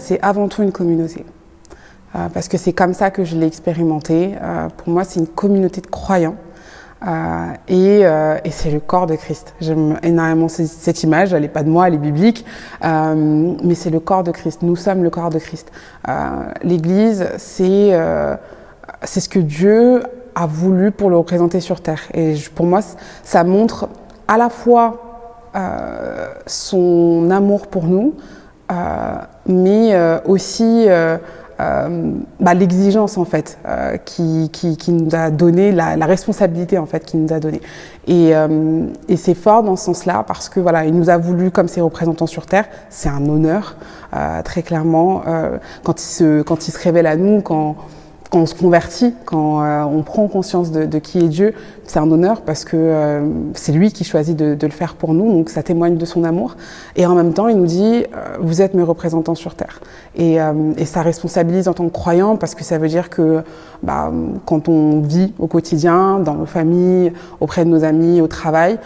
c'est avant tout une communauté. Parce que c'est comme ça que je l'ai expérimenté. Pour moi, c'est une communauté de croyants. Et c'est le corps de Christ. J'aime énormément cette image, elle n'est pas de moi, elle est biblique, mais c'est le corps de Christ. Nous sommes le corps de Christ. L'Église, c'est ce que Dieu a voulu pour le représenter sur terre. Et pour moi, ça montre à la fois son amour pour nous, mais aussi l'exigence en fait qui nous a donné la responsabilité en fait qu'il nous a donné et c'est fort dans ce sens-là parce que voilà, il nous a voulu comme ses représentants sur terre. C'est un honneur très clairement quand il se révèle à nous, quand on se convertit, quand on prend conscience de qui est Dieu, c'est un honneur parce que c'est lui qui choisit de le faire pour nous, donc ça témoigne de son amour. Et en même temps, il nous dit vous êtes mes représentants sur terre. Et ça responsabilise en tant que croyant parce que ça veut dire que quand on vit au quotidien, dans nos familles, auprès de nos amis, au travail,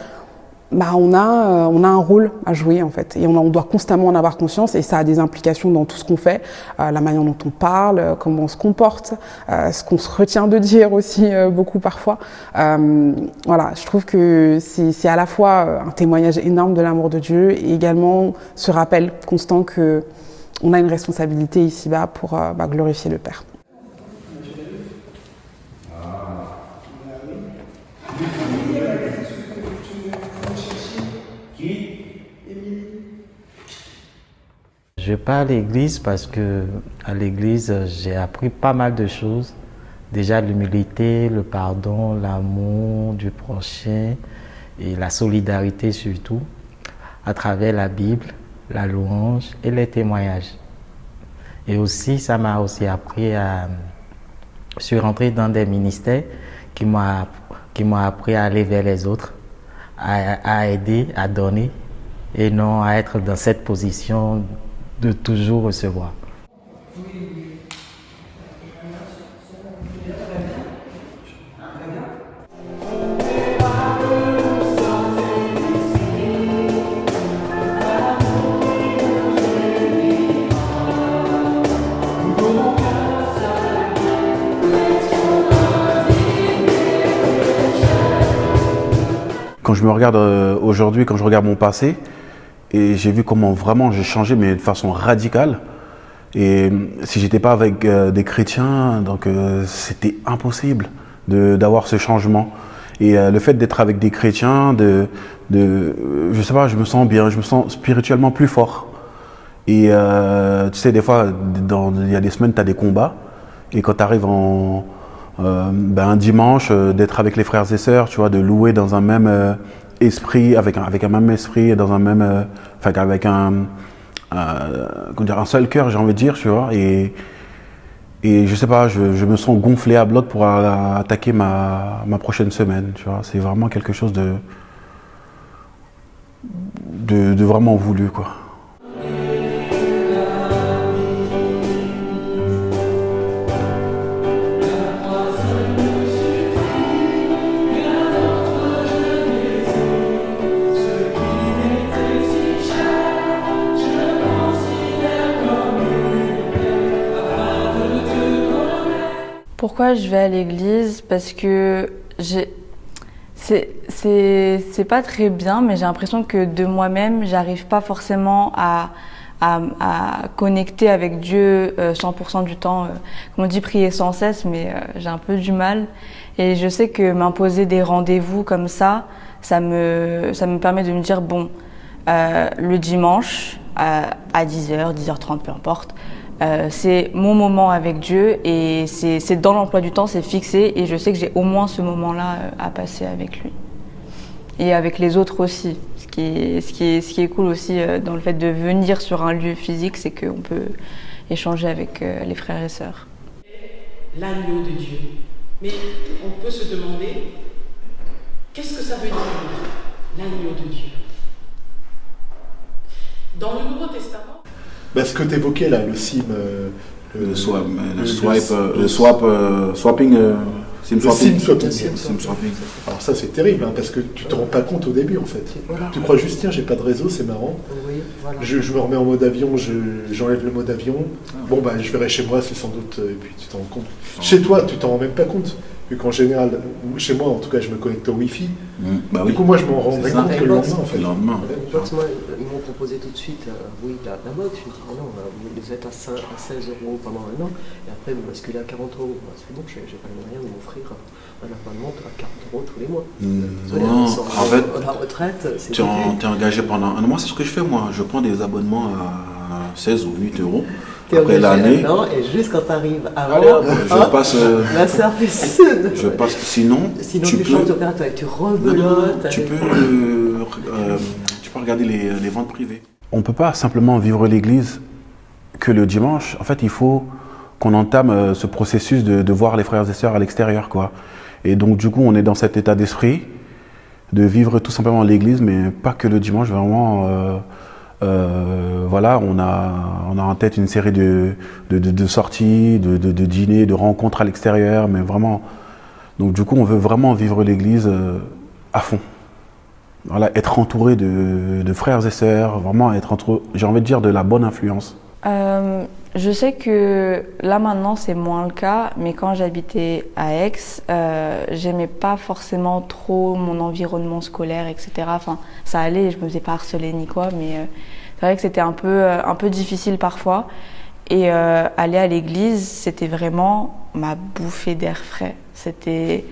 on a un rôle à jouer en fait et on doit constamment en avoir conscience et ça a des implications dans tout ce qu'on fait, la manière dont on parle, comment on se comporte, ce qu'on se retient de dire aussi beaucoup parfois. Voilà, je trouve que c'est à la fois un témoignage énorme de l'amour de Dieu et également ce rappel constant que on a une responsabilité ici-bas pour glorifier le Père. Je vais pas à l'église parce que à l'église j'ai appris pas mal de choses. Déjà l'humilité, le pardon, l'amour du prochain et la solidarité surtout à travers la Bible, la louange et les témoignages. Et aussi ça m'a aussi appris je suis rentré dans des ministères qui m'ont appris à aller vers les autres, à aider, à donner et non à être dans cette position de toujours recevoir. Quand je me regarde aujourd'hui, quand je regarde mon passé, et j'ai vu comment vraiment j'ai changé, mais de façon radicale. Et si j'étais pas avec des chrétiens, donc c'était impossible d'avoir ce changement. Et le fait d'être avec des chrétiens, je sais pas, je me sens bien, je me sens spirituellement plus fort. Et tu sais, des fois, il y a des semaines, tu as des combats. Et quand tu arrives un dimanche, d'être avec les frères et sœurs, tu vois, de louer dans un même esprit, avec un même esprit, et dans un même, avec un seul cœur, j'ai envie de dire, tu vois. Et je sais pas, je me sens gonflé à bloc pour attaquer ma prochaine semaine, tu vois. C'est vraiment quelque chose de vraiment voulu, quoi. Pourquoi je vais à l'église? Parce que c'est pas très bien, mais j'ai l'impression que de moi-même, j'arrive pas forcément à connecter avec Dieu 100% du temps. Comme on dit, prier sans cesse, mais j'ai un peu du mal. Et je sais que m'imposer des rendez-vous comme ça me permet de me dire, bon, le dimanche à 10h, 10h30, peu importe, c'est mon moment avec Dieu et c'est dans l'emploi du temps, c'est fixé et je sais que j'ai au moins ce moment-là à passer avec lui. Et avec les autres aussi. Ce qui est cool aussi dans le fait de venir sur un lieu physique, c'est qu'on peut échanger avec les frères et sœurs. L'agneau de Dieu. Mais on peut se demander, qu'est-ce que ça veut dire, l'agneau de Dieu? Dans le Nouveau Testament, ce que tu évoquais là, le sim, swapping, C'est une Le swapping. SIM swapping. SIM swapping. Alors ça c'est terrible, parce que tu te rends pas compte au début en fait. Voilà. Tu crois juste, tiens, j'ai pas de réseau, c'est marrant. Oui, voilà. Je me remets en mode avion, j'enlève le mode avion. Bon, bah, je verrai chez moi, c'est sans doute. Et puis tu t'en rends compte. Chez toi, tu t'en rends même pas compte. Vu qu'en général, chez moi, en tout cas, je me connecte au Wi-Fi. Bah Du oui. coup, moi, je m'en rendrai C'est ça. compte que le lendemain, en fait. Le lendemain. Box, moi, ils m'ont proposé tout de suite, oui, la box. Je me dis, oh non, vous êtes à 16 € pendant un an, et après vous basculez à 40 €. Bah, c'est bon, j'ai pas les moyens de m'offrir un abonnement à 40 € tous les mois. Désolé, Non, sans- en fait, la retraite, c'est t'es engagé pendant un mois, c'est ce que je fais moi. Je prends des abonnements à 16 ou 8 euros. Après l'année, Et juste quand t'arrives avant, allez, hop, je passe. la service. Je passe. Sinon, Sinon, tu tu peux. changes d'opérateur et tu Non, rebelotes. tu peux regarder les ventes privées. On ne peut pas simplement vivre l'Église que le dimanche. En fait, il faut qu'on entame ce processus de voir les frères et sœurs à l'extérieur, quoi. Et donc, du coup, on est dans cet état d'esprit de vivre tout simplement l'Église, mais pas que le dimanche. Vraiment, voilà, on a en tête une série de sorties, de dîners, de rencontres à l'extérieur, mais vraiment. Donc, du coup, on veut vraiment vivre l'Église à fond. Voilà, être entouré de frères et sœurs, vraiment être j'ai envie de dire, de la bonne influence. Je sais que là maintenant c'est moins le cas, mais quand j'habitais à Aix, j'aimais pas forcément trop mon environnement scolaire, etc. Enfin, ça allait, je me faisais pas harceler ni quoi, mais c'est vrai que c'était un peu difficile parfois. Et aller à l'église, c'était vraiment ma bouffée d'air frais. C'était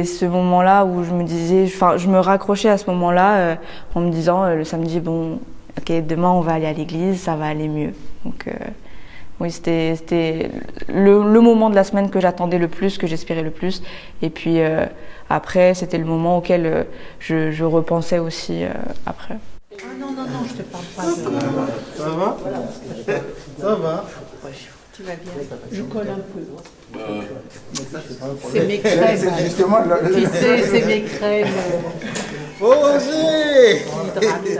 ce moment-là où je me disais, enfin, je me raccrochais à ce moment-là en me disant le samedi, bon, ok, demain on va aller à l'église, ça va aller mieux. Donc oui, c'était le moment de la semaine que j'attendais le plus, que j'espérais le plus. Et puis après, c'était le moment auquel je repensais aussi après. Ah non, je te parle pas de... Ça va? Ça va? Tu vas bien? Je colle un peu. C'est C'est mes crèmes. C'est justement Tu sais, c'est mes crèmes. Faut oser! Hydrate.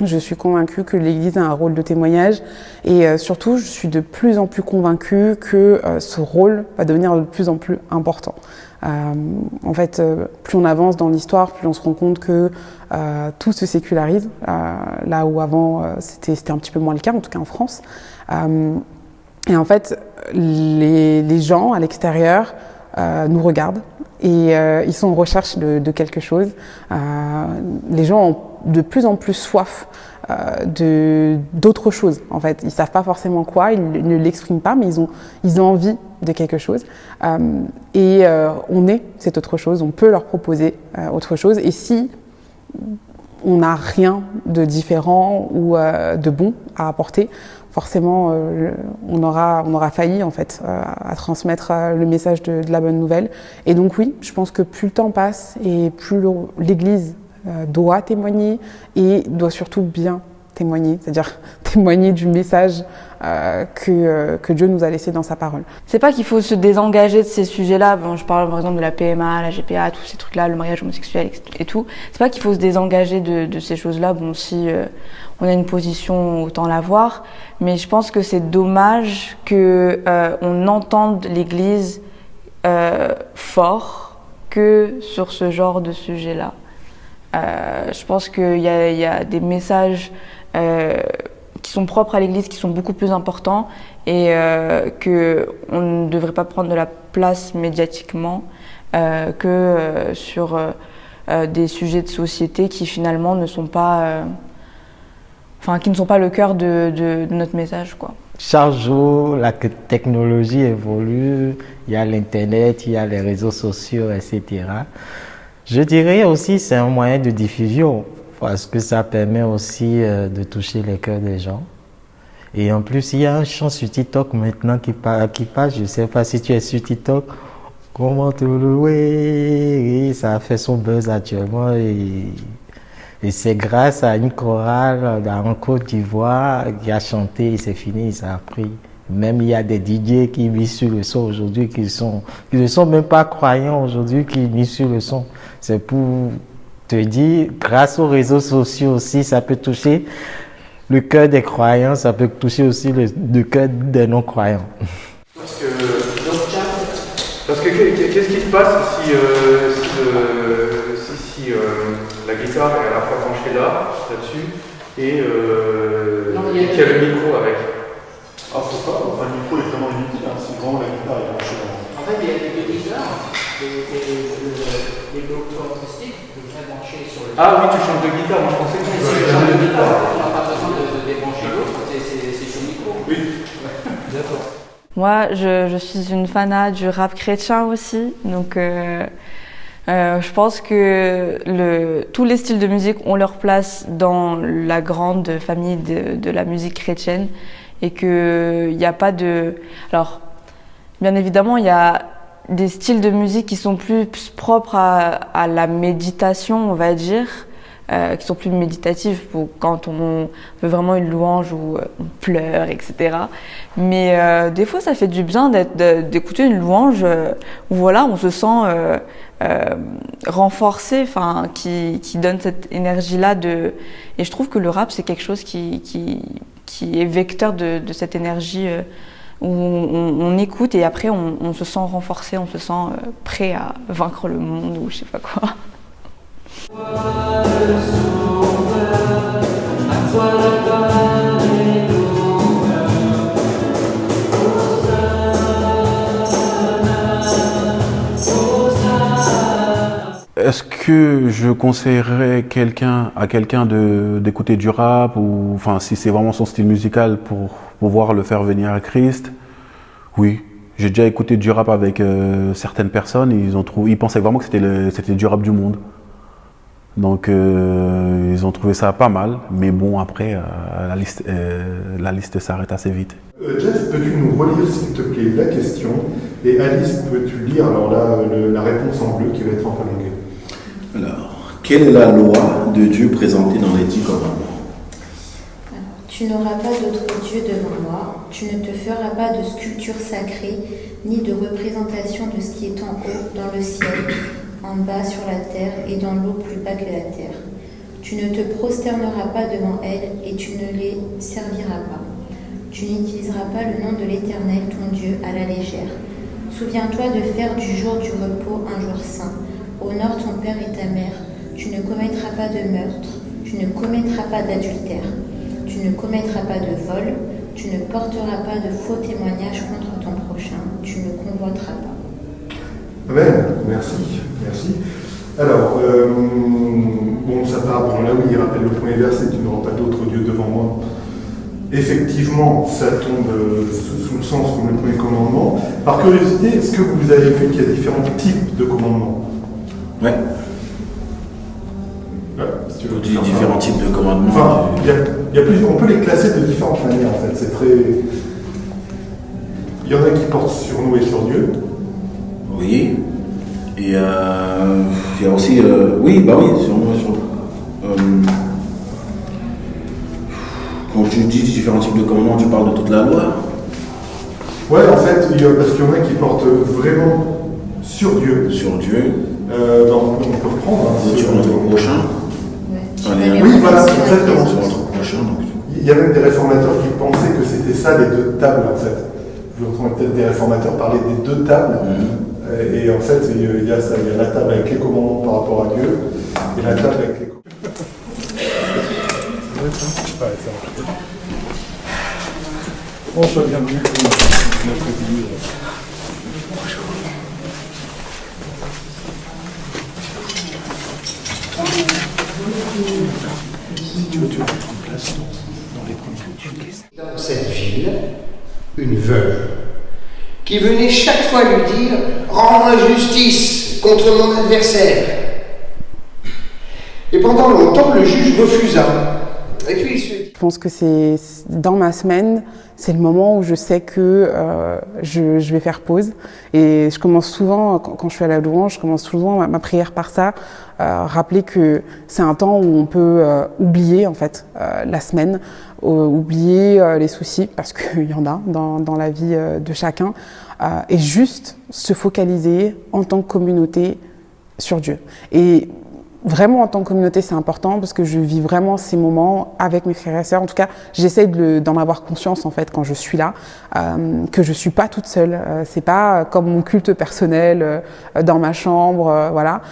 Je suis convaincue que l'Église a un rôle de témoignage et surtout, je suis de plus en plus convaincue que ce rôle va devenir de plus en plus important. En fait, plus on avance dans l'histoire, plus on se rend compte que tout se sécularise, là où avant c'était un petit peu moins le cas, en tout cas en France. Et en fait, les gens à l'extérieur nous regardent et ils sont en recherche de quelque chose. Les gens ont de plus en plus soif d'autre chose. En fait, ils savent pas forcément quoi, ils ne l'expriment pas, mais ils ont envie de quelque chose. Et on est cette autre chose, on peut leur proposer autre chose. Et si on n'a rien de différent ou de bon à apporter, forcément, on aura failli en fait à transmettre le message de la bonne nouvelle. Et donc oui, je pense que plus le temps passe et plus l'Église doit témoigner et doit surtout bien témoigner, c'est-à-dire témoigner du message que Dieu nous a laissé dans sa parole. C'est pas qu'il faut se désengager de ces sujets-là. Bon, je parle par exemple de la PMA, la GPA, tous ces trucs-là, le mariage homosexuel et tout. C'est pas qu'il faut se désengager de ces choses-là. Bon, si on a une position, autant l'avoir. Mais je pense que c'est dommage que on entende l'Église fort que sur ce genre de sujet-là. Je pense qu'il y a des messages qui sont propres à l'Église, qui sont beaucoup plus importants et qu'on ne devrait pas prendre de la place médiatiquement que sur des sujets de société qui finalement ne sont pas, qui ne sont pas le cœur de notre message, quoi. Chaque jour, la technologie évolue, il y a l'Internet, il y a les réseaux sociaux, etc. Je dirais aussi que c'est un moyen de diffusion parce que ça permet aussi de toucher les cœurs des gens. Et en plus, il y a un chant sur TikTok maintenant qui passe. Je ne sais pas si tu es sur TikTok. Comment te louer? Ça a fait son buzz actuellement. Et c'est grâce à une chorale en Côte d'Ivoire qui a chanté et c'est fini, ça a pris. Même il y a des DJ qui misent sur le son aujourd'hui, qui ne sont même pas croyants aujourd'hui, qui misent sur le son. C'est pour te dire, grâce aux réseaux sociaux aussi, ça peut toucher le cœur des croyants, ça peut toucher aussi le cœur des non-croyants. Parce que qu'est-ce qui se passe si la guitare est à la fois branchée là-dessus, et qu'il y a le micro avec? Ah, c'est pas. Enfin, le micro est vraiment inutile, hein, c'est vraiment la guitare est branchée là. En fait, il y a des guitares, les blocs acoustiques, que vous brancher sur le. Ah oui, tu chantes de guitare, moi je pensais que tu chantes de guitare, on n'a pas besoin de débrancher l'autre, c'est sur le micro. Oui, d'accord. Moi, je suis une fanat du rap chrétien aussi, donc je pense que tous les styles de musique ont leur place dans la grande famille de la musique chrétienne et qu'il n'y a pas de... Alors, bien évidemment, il y a des styles de musique qui sont plus propres à la méditation, on va dire, qui sont plus méditatifs pour quand on veut vraiment une louange où on pleure, etc. Mais des fois, ça fait du bien d'écouter une louange où voilà, on se sent renforcé, qui donne cette énergie-là. Et je trouve que le rap, c'est quelque chose qui est vecteur de cette énergie où on écoute et après on se sent renforcé, on se sent prêt à vaincre le monde ou je sais pas quoi. Est-ce que je conseillerais à quelqu'un d'écouter du rap ou si c'est vraiment son style musical pour pouvoir le faire venir à Christ? Oui, j'ai déjà écouté du rap avec certaines personnes, ils pensaient vraiment que c'était du rap du monde. Donc ils ont trouvé ça pas mal, mais bon après la liste s'arrête assez vite. Jess, peux-tu nous relire s'il te plaît la question? Et Alice, peux-tu lire alors là la réponse en bleu qui va être en longueur? Alors, quelle est la loi de Dieu présentée dans les 10 commandements? Tu n'auras pas d'autre Dieu devant moi, tu ne te feras pas de sculpture sacrée, ni de représentation de ce qui est en haut dans le ciel, en bas sur la terre et dans l'eau plus bas que la terre. Tu ne te prosterneras pas devant elles et tu ne les serviras pas. Tu n'utiliseras pas le nom de l'Éternel, ton Dieu, à la légère. Souviens-toi de faire du jour du repos un jour saint. Honore ton père et ta mère. Tu ne commettras pas de meurtre. Tu ne commettras pas d'adultère. Tu ne commettras pas de vol. Tu ne porteras pas de faux témoignages contre ton prochain. Tu ne convoiteras pas. Amen. Merci. Merci. Alors, ça part. Bon, là oui, il rappelle le premier verset. Tu n'auras pas d'autre Dieu devant moi. Effectivement, ça tombe sous le sens comme le premier commandement. Par curiosité, est-ce que vous avez vu qu'il y a différents types de commandements? Ouais. Si tu veux différents types de commandements. Enfin, on peut les classer de différentes manières en fait. C'est très. Il y en a qui portent sur nous et sur Dieu. Oui. Et il y a aussi, sur moi, quand tu dis différents types de commandements, tu parles de toute la loi. Ouais, en fait, parce qu'il y en a qui portent vraiment sur Dieu. Sur Dieu. On peut reprendre. Sur notre prochain. Oui, voilà, exactement. Sur notre prochain. Donc. Il y a même des réformateurs qui pensaient que c'était ça les deux tables en fait. Je entends peut-être des réformateurs parler des deux tables. Et en fait, il y a ça, il y a la table avec les commandements par rapport à Dieu et la table avec les commandements. Bonjour, bienvenue. Dans cette ville, une veuve qui venait chaque fois lui dire « Rends-moi justice contre mon adversaire ». Et pendant longtemps, le juge refusa. Et puis il se dit... Je pense que c'est dans ma semaine, c'est le moment où je sais que je vais faire pause. Et je commence souvent, quand je suis à la louange, je commence souvent ma prière par ça. Rappeler que c'est un temps où on peut oublier en fait la semaine, oublier les soucis, parce qu'il y en a dans la vie de chacun, et juste se focaliser en tant que communauté sur Dieu. Et vraiment, en tant que communauté, c'est important parce que je vis vraiment ces moments avec mes frères et sœurs. En tout cas, j'essaie d'en avoir conscience en fait quand je suis là, que je suis pas toute seule. C'est pas comme mon culte personnel dans ma chambre, voilà.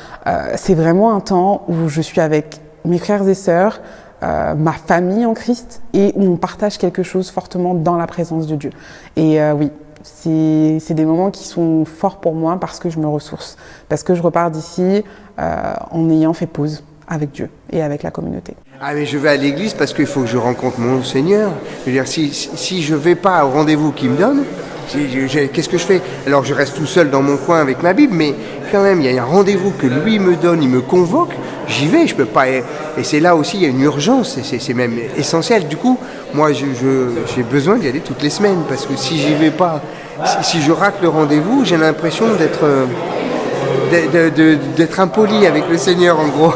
C'est vraiment un temps où je suis avec mes frères et sœurs, ma famille en Christ, et où on partage quelque chose fortement dans la présence de Dieu. Et oui. C'est des moments qui sont forts pour moi parce que je me ressource, parce que je repars d'ici en ayant fait pause avec Dieu et avec la communauté. Ah mais je vais à l'église parce qu'il faut que je rencontre mon Seigneur. Je veux dire, si je vais pas au rendez-vous qu'il me donne, qu'est-ce que je fais? Alors je reste tout seul dans mon coin avec ma Bible, mais quand même, il y a un rendez-vous que lui me donne, il me convoque, j'y vais, je peux pas... Et c'est là aussi, il y a une urgence, c'est même essentiel. Du coup, moi, j'ai besoin d'y aller toutes les semaines, parce que si j'y vais pas, si je rate le rendez-vous, j'ai l'impression d'être impoli avec le Seigneur, en gros.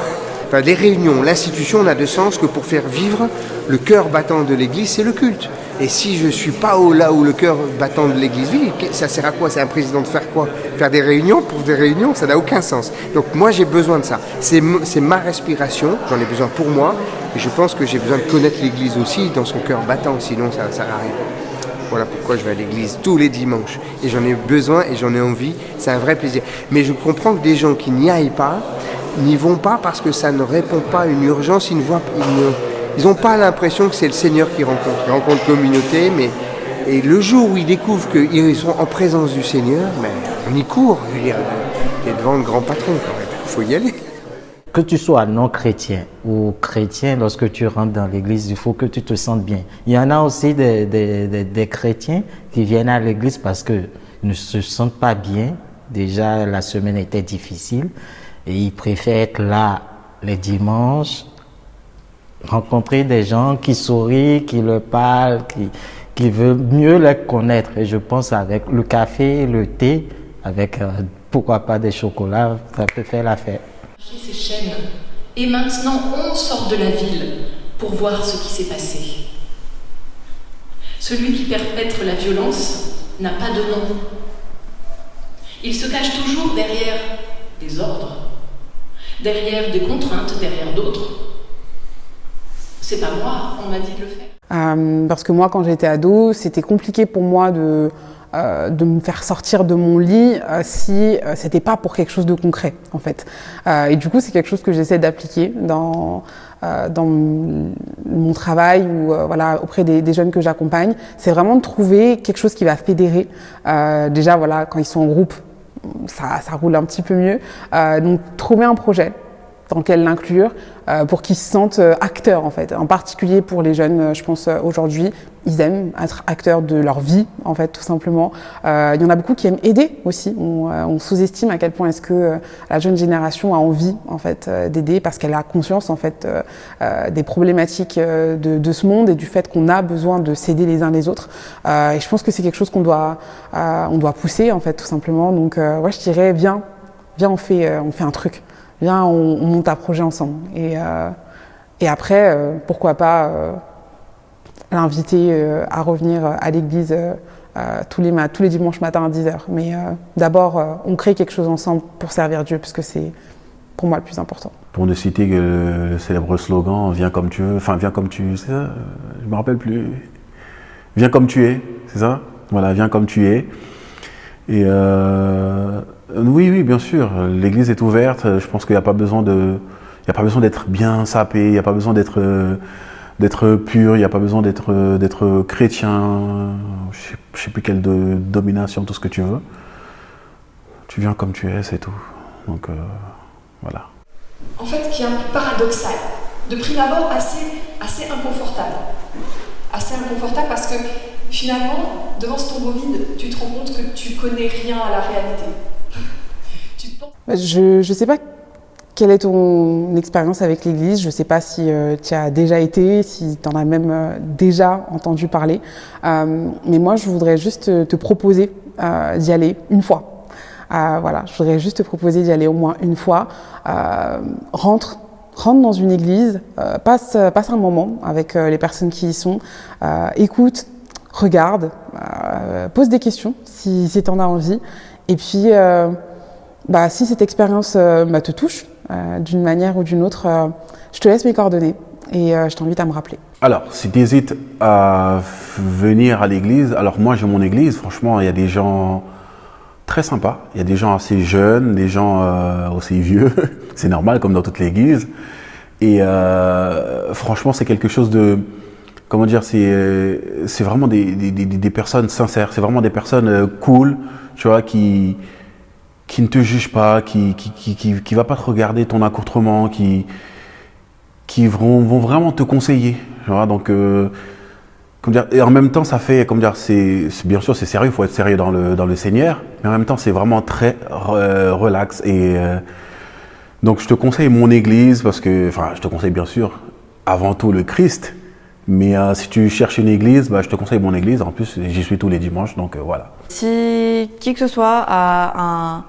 Enfin, les réunions, l'institution n'a de sens que pour faire vivre le cœur battant de l'Église, c'est le culte. Et si je ne suis pas là où le cœur battant de l'Église vit, ça sert à quoi? C'est un président de faire quoi? Faire des réunions pour des réunions? Ça n'a aucun sens. Donc moi j'ai besoin de ça. C'est ma respiration, j'en ai besoin pour moi. Et je pense que j'ai besoin de connaître l'Église aussi dans son cœur battant, sinon ça ne sert à rien. Voilà pourquoi je vais à l'église tous les dimanches. Et j'en ai besoin et j'en ai envie. C'est un vrai plaisir. Mais je comprends que des gens qui n'y aillent pas, n'y vont pas parce que ça ne répond pas à une urgence. Ils n'ont pas l'impression que c'est le Seigneur qui rencontre. Ils rencontrent communauté, et le jour où ils découvrent qu'ils sont en présence du Seigneur, mais on y court. Je veux dire, t'es devant le grand patron quand même. Il faut y aller. Que tu sois non-chrétien ou chrétien, lorsque tu rentres dans l'église, il faut que tu te sentes bien. Il y en a aussi des chrétiens qui viennent à l'église parce qu'ils ne se sentent pas bien. Déjà, la semaine était difficile et ils préfèrent être là les dimanches, rencontrer des gens qui sourient, qui leur parlent, qui veulent mieux les connaître. Et je pense avec le café, le thé, avec pourquoi pas des chocolats, ça peut faire l'affaire. Ces chaînes. Et maintenant, on sort de la ville pour voir ce qui s'est passé. Celui qui perpètre la violence n'a pas de nom. Il se cache toujours derrière des ordres, derrière des contraintes, derrière d'autres. C'est pas moi, on m'a dit de le faire. Parce que moi, quand j'étais ado, c'était compliqué pour moi de me faire sortir de mon lit si c'était pas pour quelque chose de concret en fait. Et du coup c'est quelque chose que j'essaie d'appliquer dans mon travail ou voilà auprès des jeunes que j'accompagne. C'est vraiment de trouver quelque chose qui va fédérer. Déjà voilà quand ils sont en groupe ça roule un petit peu mieux. Donc trouver un projet. dans lequel l'inclure, pour qu'ils se sentent acteurs en fait. En particulier pour les jeunes, je pense aujourd'hui, ils aiment être acteurs de leur vie en fait, tout simplement. Il y en a beaucoup qui aiment aider aussi. On sous-estime à quel point est-ce que la jeune génération a envie en fait d'aider parce qu'elle a conscience en fait des problématiques de ce monde et du fait qu'on a besoin de s'aider les uns les autres. Et je pense que c'est quelque chose qu'on doit pousser en fait, tout simplement. Donc ouais, je dirais viens on fait un truc. Viens, on monte un projet ensemble. Et après, pourquoi pas l'inviter à revenir à l'église tous les dimanches matins à 10h. Mais d'abord, on crée quelque chose ensemble pour servir Dieu, parce que c'est pour moi le plus important. Pour ne citer que le célèbre slogan « Viens comme tu veux », enfin « Viens comme tu… » c'est ça, je me rappelle plus. « Viens comme tu es », c'est ça? Voilà, « Viens comme tu es ». Et oui, bien sûr, l'église est ouverte. Je pense qu'il n'y a pas besoin d'être bien sapé, il n'y a pas besoin d'être pur, il n'y a pas besoin d'être chrétien, je ne sais plus quelle domination, tout ce que tu veux. Tu viens comme tu es, c'est tout. Donc voilà. En fait, qui est un peu paradoxal, de prime abord assez inconfortable. Assez inconfortable parce que finalement, devant ce tombeau vide, tu te rends compte que tu connais rien à la réalité. Je ne sais pas quelle est ton expérience avec l'Église. Je ne sais pas si tu as déjà été, si tu en as même déjà entendu parler. Mais moi, je voudrais juste te proposer d'y aller une fois. Voilà, je voudrais juste te proposer d'y aller au moins une fois. Rentre dans une église, passe un moment avec les personnes qui y sont, écoute, regarde, pose des questions si tu en as envie. Et puis, si cette expérience te touche d'une manière ou d'une autre, je te laisse mes coordonnées et je t'invite à me rappeler. Alors, si tu hésites à venir à l'église, alors moi j'ai mon église, franchement, il y a des gens très sympas, il y a des gens assez jeunes, des gens aussi vieux, c'est normal comme dans toute l'église. Et franchement, c'est quelque chose de, comment dire, c'est vraiment des personnes sincères, c'est vraiment des personnes cool, tu vois, qui ne te jugent pas, qui va pas te regarder ton accoutrement, qui vont vraiment te conseiller, tu vois. Donc, comment dire, et en même temps, ça fait, comment dire, bien sûr c'est sérieux, il faut être sérieux dans le Seigneur, mais en même temps c'est vraiment très relax. Et donc je te conseille mon église parce que, enfin, je te conseille bien sûr avant tout le Christ, mais si tu cherches une église, je te conseille mon église. En plus, j'y suis tous les dimanches, donc voilà. Si qui que ce soit a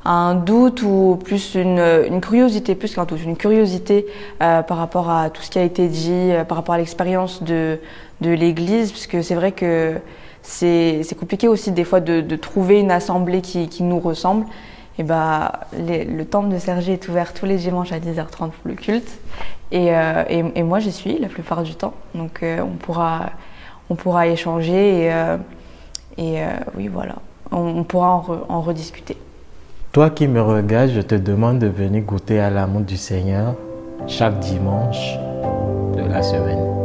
un doute ou plus une curiosité, plus qu'un doute, une curiosité par rapport à tout ce qui a été dit, par rapport à l'expérience de l'église, parce que c'est vrai que c'est compliqué aussi des fois de trouver une assemblée qui nous ressemble. Et le temple de Cergy est ouvert tous les dimanches à 10h30 pour le culte. Et moi j'y suis la plupart du temps. Donc on pourra échanger et oui voilà, on pourra en rediscuter. Toi qui me regardes, je te demande de venir goûter à l'amour du Seigneur chaque dimanche de la semaine.